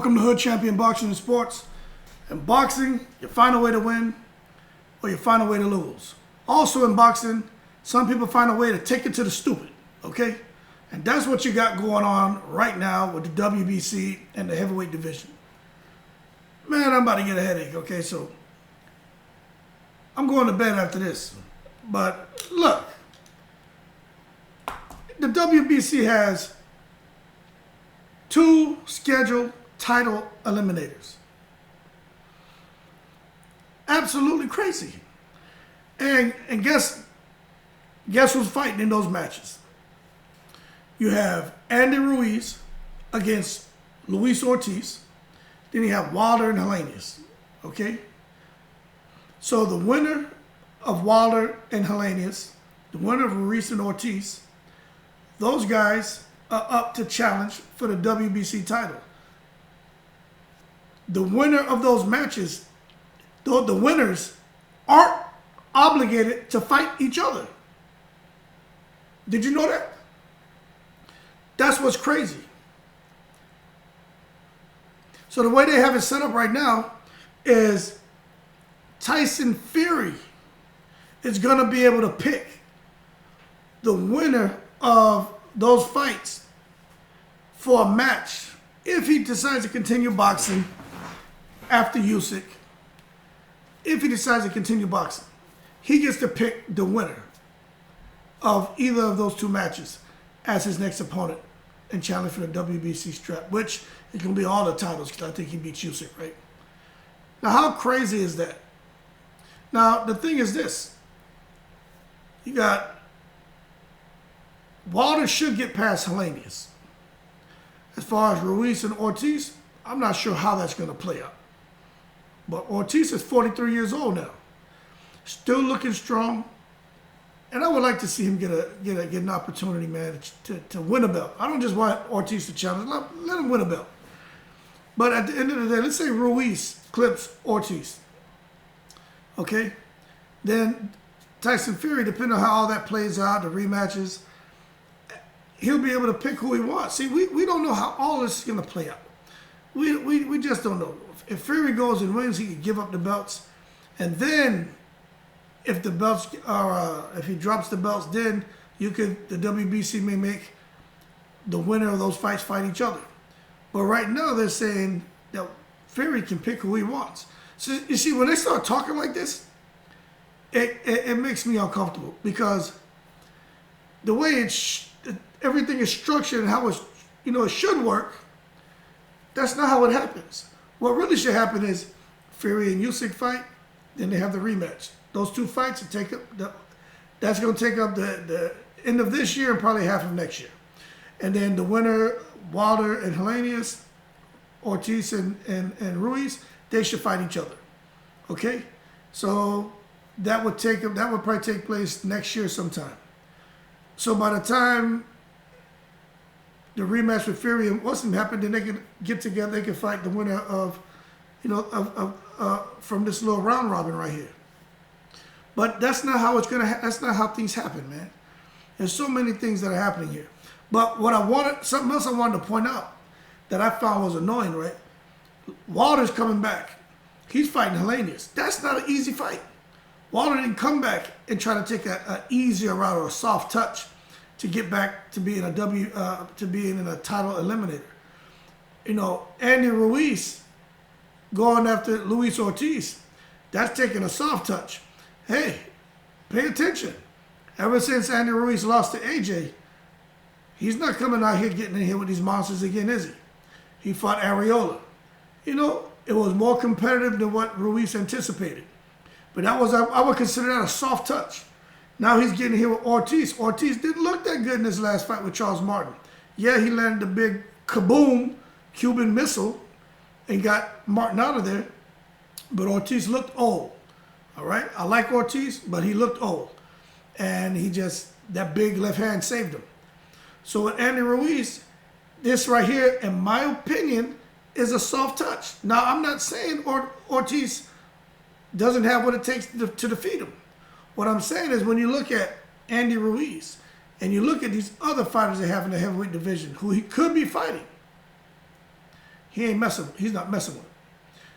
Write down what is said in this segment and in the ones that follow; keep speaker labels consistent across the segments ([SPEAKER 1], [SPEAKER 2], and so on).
[SPEAKER 1] Welcome to Hood Champion Boxing and Sports. In boxing, you find a way to win or you find a way to lose. Also in boxing, some people find a way to take it to the stupid, okay? And that's what you got going on right now with the WBC and the heavyweight division. Man, I'm about to get a headache, okay? So I'm going to bed after this. But look, the WBC has 2 scheduled title eliminators. Absolutely crazy. And guess who's fighting in those matches? You have Andy Ruiz against Luis Ortiz. Then you have Wilder and Helenius. Okay? So the winner of Wilder and Helenius, the winner of Ruiz and Ortiz, those guys are up to challenge for the WBC title. The winner of those matches, the winners aren't obligated to fight each other. Did you know that? That's what's crazy. So the way they have it set up right now is Tyson Fury is going to be able to pick the winner of those fights for a match if he decides to continue boxing after Usyk. If he decides to continue boxing, he gets to pick the winner of either of those 2 matches as his next opponent and challenge for the WBC strap, which it can be all the titles because I think he beats Usyk, right? Now, how crazy is that? Now, the thing is this. You got Wilder should get past Helenius. As far as Ruiz and Ortiz, I'm not sure how that's going to play out. But Ortiz is 43 years old now. Still looking strong. And I would like to see him get an opportunity, man, to win a belt. I don't just want Ortiz to challenge. Let him win a belt. But at the end of the day, let's say Ruiz clips Ortiz. Okay? Then Tyson Fury, depending on how all that plays out, the rematches, he'll be able to pick who he wants. See, we don't know how all this is going to play out. We just don't know. If Fury goes and wins, he could give up the belts. And then if the belts are, if he drops the belts, then the WBC may make the winner of those fights fight each other. But right now they're saying that Fury can pick who he wants. So you see, when they start talking like this, it makes me uncomfortable because the way everything is structured and how it should work, that's not how it happens. What really should happen is Fury and Usyk fight, then they have the rematch. Those 2 fights that's going to take up the end of this year and probably half of next year. And then the winner, Wilder and Helenius, Ortiz and Ruiz, they should fight each other. Okay? So that would probably take place next year sometime. So by the time the rematch with Fury and Ortiz happen, then they can get together. They can fight the winner of, from this little round robin right here. But that's not how that's not how things happen, man. There's so many things that are happening here. But something else I wanted to point out that I found was annoying, right? Wilder's coming back. He's fighting Helenius. That's not an easy fight. Wilder didn't come back and try to take an easier route or a soft touch to get back to being a title eliminator. Andy Ruiz going after Luis Ortiz, that's taking a soft touch. Hey, pay attention. Ever since Andy Ruiz lost to AJ, he's not coming out here getting in here with these monsters again, is he? He fought Areola. It was more competitive than what Ruiz anticipated. But I would consider that a soft touch. Now he's getting here with Ortiz. Ortiz didn't look that good in his last fight with Charles Martin. Yeah, he landed the big kaboom Cuban missile and got Martin out of there. But Ortiz looked old. All right? I like Ortiz, but he looked old. And that big left hand saved him. So with Andy Ruiz, this right here, in my opinion, is a soft touch. Now, I'm not saying Ortiz doesn't have what it takes to defeat him. What I'm saying is when you look at Andy Ruiz and you look at these other fighters they have in the heavyweight division who he could be fighting, He's not messing with him.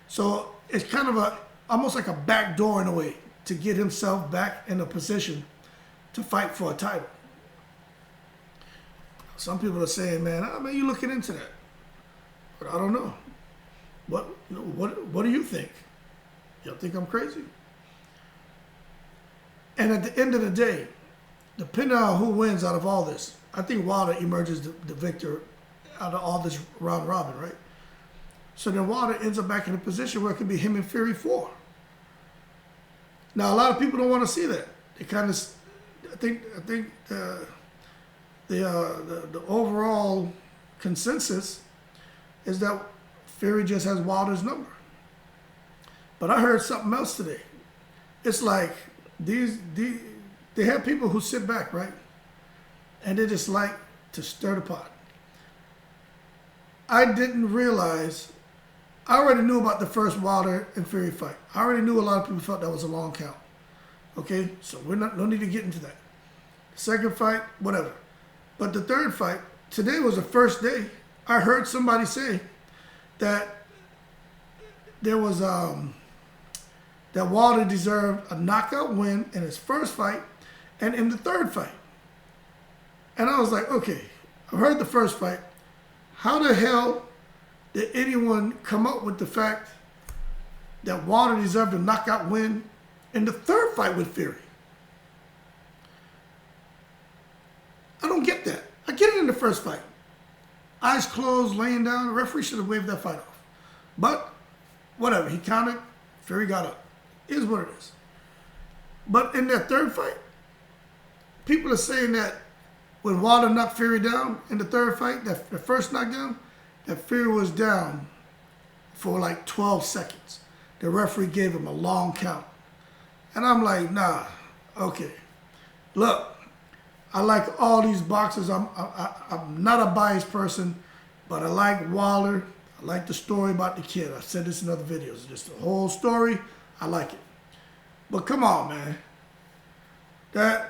[SPEAKER 1] So it's kind of almost like a back door in a way to get himself back in a position to fight for a title. Some people are saying, man, you're looking into that. But I don't know. What do you think? Y'all think I'm crazy? And at the end of the day, depending on who wins out of all this, I think Wilder emerges the victor out of all this round robin, right? So then Wilder ends up back in a position where it could be him and Fury 4. Now, a lot of people don't want to see that. They kind of, I think the overall consensus is that Fury just has Wilder's number. But I heard something else today. It's like they have people who sit back, right? And they just like to stir the pot. I didn't realize, I already knew about the first Wilder and Fury fight. I already knew a lot of people felt that was a long count. Okay, so no need to get into that. Second fight, whatever. But the third fight, today was the first day I heard somebody say that there was that Wilder deserved a knockout win in his first fight and in the third fight. And I was like, okay, I heard the first fight. How the hell did anyone come up with the fact that Wilder deserved a knockout win in the third fight with Fury? I don't get that. I get it in the first fight. Eyes closed, laying down. The referee should have waved that fight off. But whatever, he counted. Fury got up. It is what it is. But in that third fight, people are saying that when Wilder knocked Fury down in the third fight, the first knockdown, that Fury was down for like 12 seconds. The referee gave him a long count. And I'm like, nah, okay. Look, I like all these boxers. I'm not a biased person, but I like Wilder. I like the story about the kid. I've said this in other videos. Just the whole story, I like it. But come on, man. The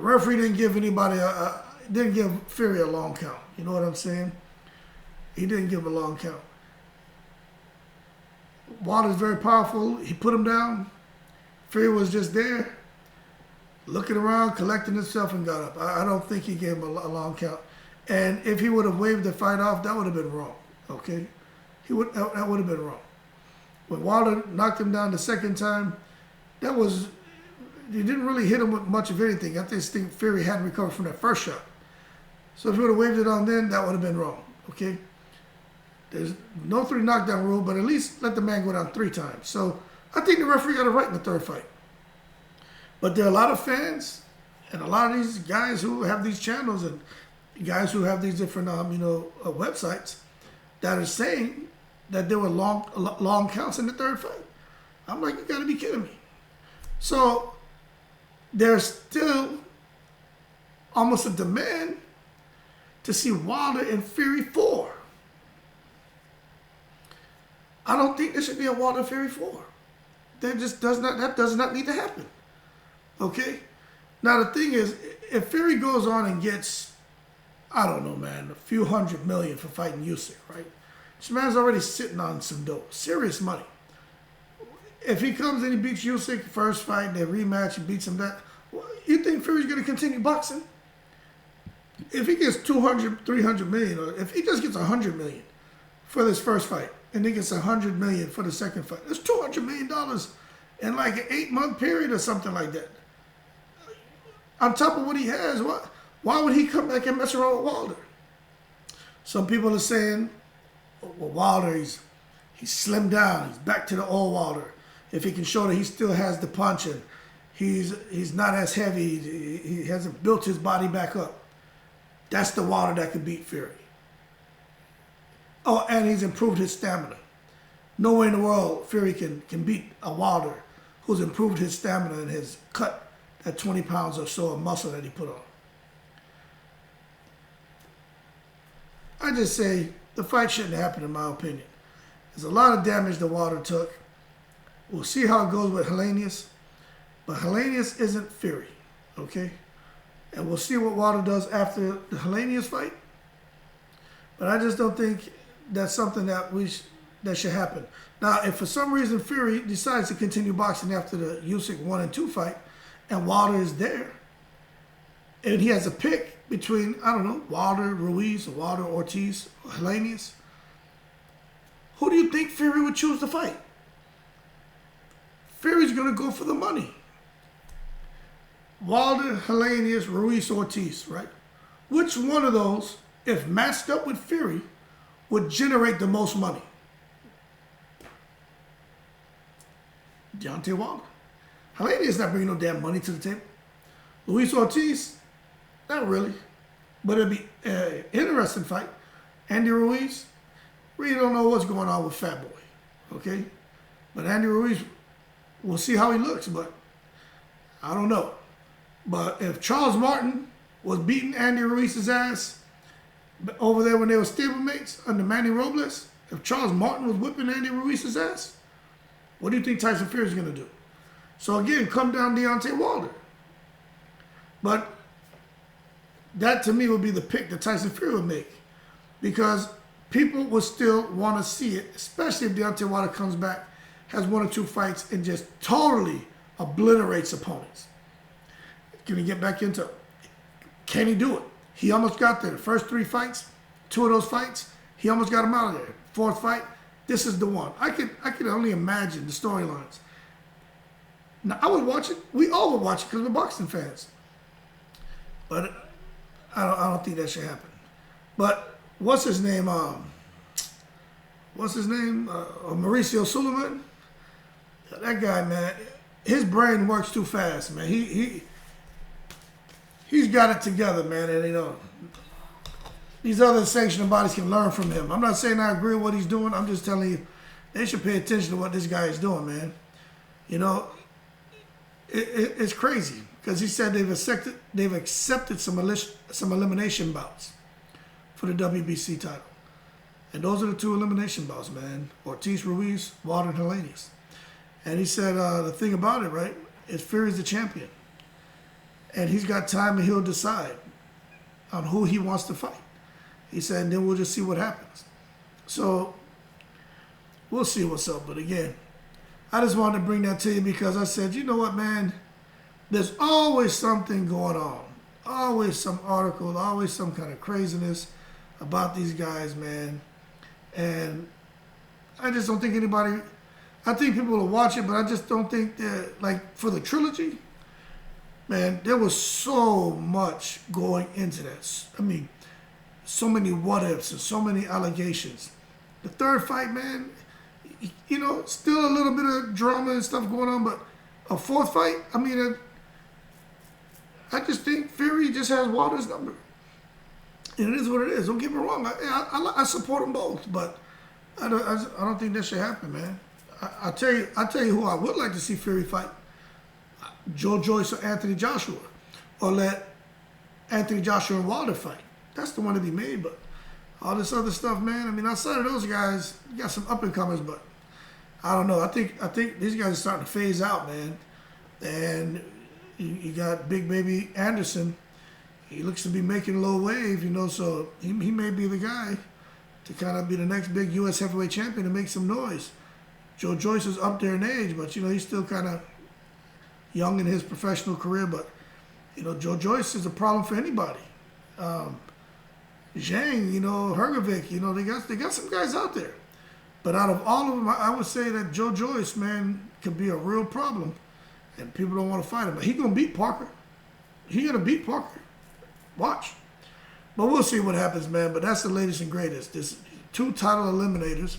[SPEAKER 1] referee didn't give anybody didn't give Fury a long count. You know what I'm saying? He didn't give him a long count. Wilder's very powerful. He put him down. Fury was just there, looking around, collecting himself, and got up. I don't think he gave him a long count. And if he would have waved the fight off, that would have been wrong. Okay? That would have been wrong. When Wilder knocked him down the second time, he didn't really hit him with much of anything. I just think Fury hadn't recovered from that first shot. So if he would have waved it on then, that would have been wrong. Okay? There's no 3 knockdown rule, but at least let the man go down 3 times. So I think the referee got it right in the third fight. But there are a lot of fans and a lot of these guys who have these channels and guys who have these different websites that are saying that there were long counts in the third fight. I'm like, you got to be kidding me. So there's still almost a demand to see Wilder and Fury 4. I don't think there should be a Wilder and Fury 4. That does not need to happen. Okay? Now the thing is, if Fury goes on and gets, I don't know, man, a few $100 million for fighting Usyk, right? This man's already sitting on some dough, serious money. If he comes and he beats Usyk first fight, they rematch, he beats him that, you think Fury's going to continue boxing? If he gets 200, 300 million, or if he just gets 100 million for this first fight, and he gets 100 million for the second fight, that's $200 million in like an 8-month period or something like that. On top of what he has, why would he come back and mess around with Wilder? Some people are saying, well, Wilder, he's slimmed down. He's back to the old Wilder. If he can show that he still has the punch and he's not as heavy, he hasn't built his body back up. That's the Wilder that could beat Fury. Oh, and he's improved his stamina. No way in the world Fury can beat a Wilder who's improved his stamina and has cut that 20 pounds or so of muscle that he put on. I just say the fight shouldn't happen, in my opinion. There's a lot of damage that Wilder took. We'll see how it goes with Helenius. But Helenius isn't Fury, okay? And we'll see what Wilder does after the Helenius fight. But I just don't think that's something that that should happen. Now, if for some reason Fury decides to continue boxing after the Usyk 1 and 2 fight, and Wilder is there, and he has a pick between, I don't know, Wilder, Ruiz, or Wilder, Ortiz, or Helenius, who do you think Fury would choose to fight? Fury's going to go for the money. Wilder, Helenius, Ruiz, Ortiz, right? Which one of those, if matched up with Fury, would generate the most money? Deontay Wilder. Helenius not bringing no damn money to the table. Luis Ortiz, not really. But it'd be an interesting fight. Andy Ruiz, really don't know what's going on with Fat Boy, okay? But Andy Ruiz, we'll see how he looks, but I don't know. But if Charles Martin was beating Andy Ruiz's ass over there when they were stablemates under Manny Robles, if Charles Martin was whipping Andy Ruiz's ass, what do you think Tyson Fury is going to do? So again, come down Deontay Wilder. But that to me would be the pick that Tyson Fury would make, because people will still want to see it, especially if Deontay Wilder comes back, has 1 or 2 fights, and just totally obliterates opponents. Can he get back into it? Can he do it? He almost got there. The first 3 fights, 2 of those fights, he almost got him out of there. 4th fight, this is the one. I could only imagine the storylines. Now, I would watch it. We all would watch it because we're boxing fans. But I don't think that should happen. But what's his name? Mauricio Sulaiman. That guy, man, his brain works too fast, man. He's got it together, man, and you know, these other sanctioning bodies can learn from him. I'm not saying I agree with what he's doing. I'm just telling you, they should pay attention to what this guy is doing, man. You know, it's crazy because he said they've accepted some elimination bouts for the WBC title, and those are the 2 elimination bouts, man. Ortiz, Ruiz, Wilder, and Helenius. And he said the thing about it, right, is Fury's the champion. And he's got time and he'll decide on who he wants to fight. He said, and then we'll just see what happens. So we'll see what's up. But again, I just wanted to bring that to you because I said, you know what, man? There's always something going on. Always some article, always some kind of craziness about these guys, man. And I just don't think anybody, I think people will watch it, but I just don't think that, like, for the trilogy, man, there was so much going into that. I mean, so many what-ifs and so many allegations. The 3rd fight, man, you know, still a little bit of drama and stuff going on, but a 4th fight, I mean, I just think Fury just has Wilder's number. And it is what it is. Don't get me wrong. I support them both, but I don't think that should happen, man. I tell you who I would like to see Fury fight. Joe Joyce or Anthony Joshua, or let Anthony Joshua and Wilder fight. That's the one to be made, but all this other stuff, man, I mean, outside of those guys, you got some up-and-comers, but I don't know. I think these guys are starting to phase out, man. And you got Big Baby Anderson. He looks to be making a little wave, you know, so he may be the guy to kind of be the next big U.S. heavyweight champion and make some noise. Joe Joyce is up there in age, but, you know, he's still kind of young in his professional career, but, you know, Joe Joyce is a problem for anybody. Zhang, you know, Hergovic, you know, they got some guys out there. But out of all of them, I would say that Joe Joyce, man, could be a real problem, and people don't want to fight him. But he's going to beat Parker. He's going to beat Parker. Watch. But we'll see what happens, man. But that's the latest and greatest. There's 2 title eliminators,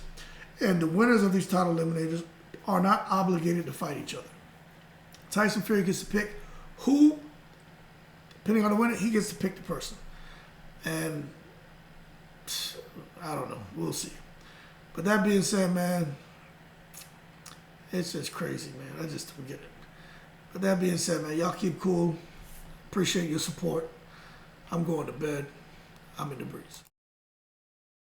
[SPEAKER 1] and the winners of these title eliminators are not obligated to fight each other. Tyson Fury gets to pick who, depending on the winner, he gets to pick the person. And I don't know. We'll see. But that being said, man, it's just crazy, man. I just don't get it. But that being said, man, y'all keep cool. Appreciate your support. I'm going to bed. I'm in the breeze.